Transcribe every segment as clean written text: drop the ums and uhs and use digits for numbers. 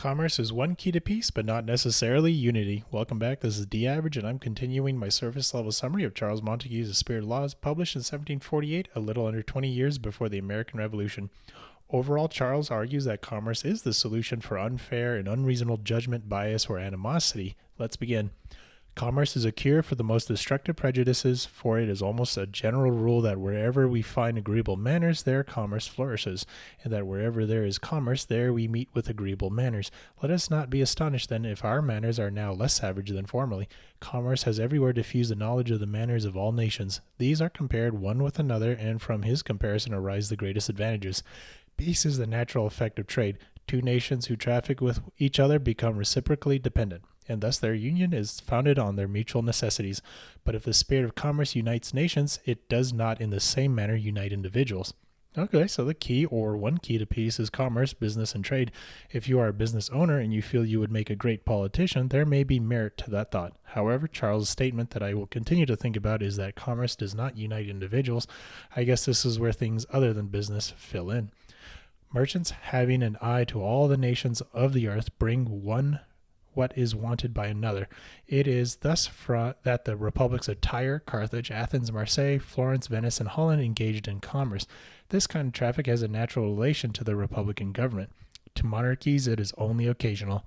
Commerce is one key to peace, but not necessarily unity. Welcome back. This is The Average, and I'm continuing my surface level summary of Charles Montesquieu's The Spirit of Laws, published in 1748, a little under 20 years before the American Revolution. Overall, Charles argues that commerce is the solution for unfair and unreasonable judgment, bias, or animosity. Let's begin. Commerce is a cure for the most destructive prejudices, for it is almost a general rule that wherever we find agreeable manners, there commerce flourishes, and that wherever there is commerce, there we meet with agreeable manners. Let us not be astonished, then, if our manners are now less savage than formerly. Commerce has everywhere diffused the knowledge of the manners of all nations. These are compared one with another, and from his comparison arise the greatest advantages. Peace is the natural effect of trade. Two nations who traffic with each other become reciprocally dependent, and thus their union is founded on their mutual necessities. But if the spirit of commerce unites nations, it does not in the same manner unite individuals. Okay, so the key, or one key to peace, is commerce, business, and trade. If you are a business owner and you feel you would make a great politician, there may be merit to that thought. However, Charles' statement that I will continue to think about is that commerce does not unite individuals. I guess this is where things other than business fill in. Merchants, having an eye to all the nations of the earth, bring one what is wanted by another. It is thus that the republics of Tyre, Carthage, Athens, Marseille, Florence, Venice, and Holland engaged in commerce. This kind of traffic has a natural relation to the republican government. To monarchies, it is only occasional.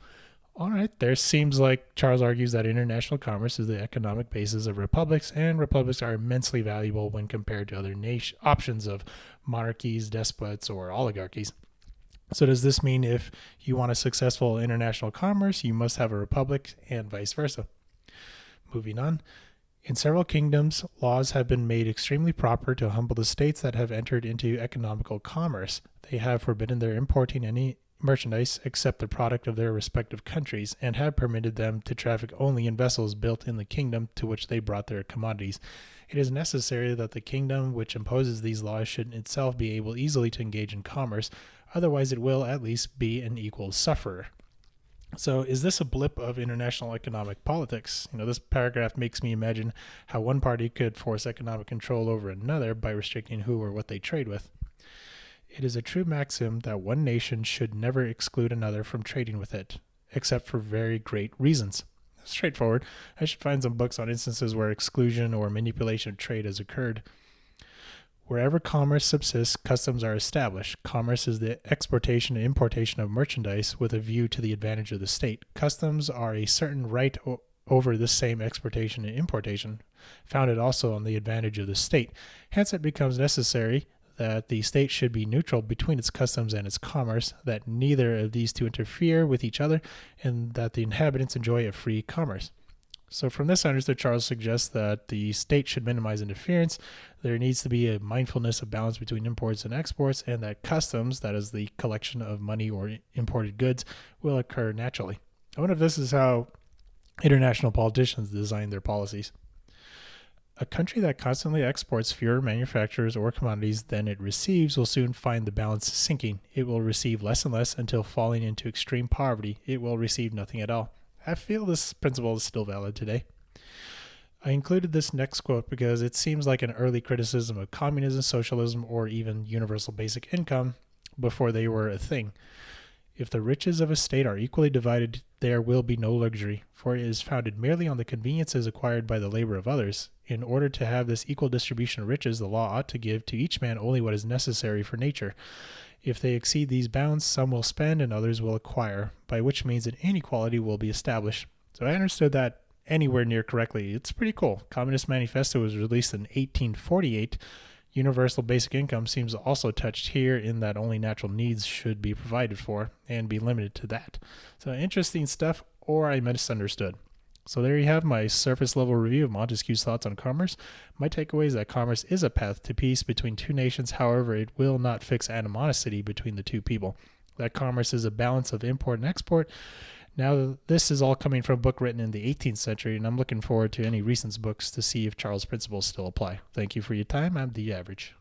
All right, there seems like Charles argues that international commerce is the economic basis of republics, and republics are immensely valuable when compared to other options of monarchies, despots, or oligarchies. So does this mean if you want a successful international commerce, you must have a republic, and vice versa? Moving on. In several kingdoms, laws have been made extremely proper to humble the states that have entered into economical commerce. They have forbidden their importing any merchandise except the product of their respective countries, and have permitted them to traffic only in vessels built in the kingdom to which they brought their commodities. It is necessary that the kingdom which imposes these laws should itself be able easily to engage in commerce, otherwise it will at least be an equal sufferer. So is this a blip of international economic politics? This paragraph makes me imagine how one party could force economic control over another by restricting who or what they trade with. It is a true maxim that one nation should never exclude another from trading with it, except for very great reasons. Straightforward. I should find some books on instances where exclusion or manipulation of trade has occurred. Wherever commerce subsists, customs are established. Commerce is the exportation and importation of merchandise with a view to the advantage of the state. Customs are a certain right over this same exportation and importation, founded also on the advantage of the state. Hence it becomes necessary that the state should be neutral between its customs and its commerce, that neither of these two interfere with each other, and that the inhabitants enjoy a free commerce. So from this, I understood Charles suggests that the state should minimize interference, there needs to be a mindfulness of balance between imports and exports, and that customs, that is the collection of money or imported goods, will occur naturally. I wonder if this is how international politicians design their policies. A country that constantly exports fewer manufacturers or commodities than it receives will soon find the balance sinking. It will receive less and less until falling into extreme poverty. It will receive nothing at all. I feel this principle is still valid today. I included this next quote because it seems like an early criticism of communism, socialism, or even universal basic income before they were a thing. If the riches of a state are equally divided, there will be no luxury, for it is founded merely on the conveniences acquired by the labor of others. In order to have this equal distribution of riches, the law ought to give to each man only what is necessary for nature. If they exceed these bounds, some will spend and others will acquire, by which means an inequality will be established. So I understood that anywhere near correctly. It's pretty cool. Communist Manifesto was released in 1848. Universal basic income seems also touched here in that only natural needs should be provided for and be limited to that. So interesting stuff, or I misunderstood. So there you have my surface level review of Montesquieu's thoughts on commerce. My takeaway is that commerce is a path to peace between two nations. However, it will not fix animosity between the two people. That commerce is a balance of import and export. Now, this is all coming from a book written in the 18th century, and I'm looking forward to any recent books to see if Charles' principles still apply. Thank you for your time. I'm The Average.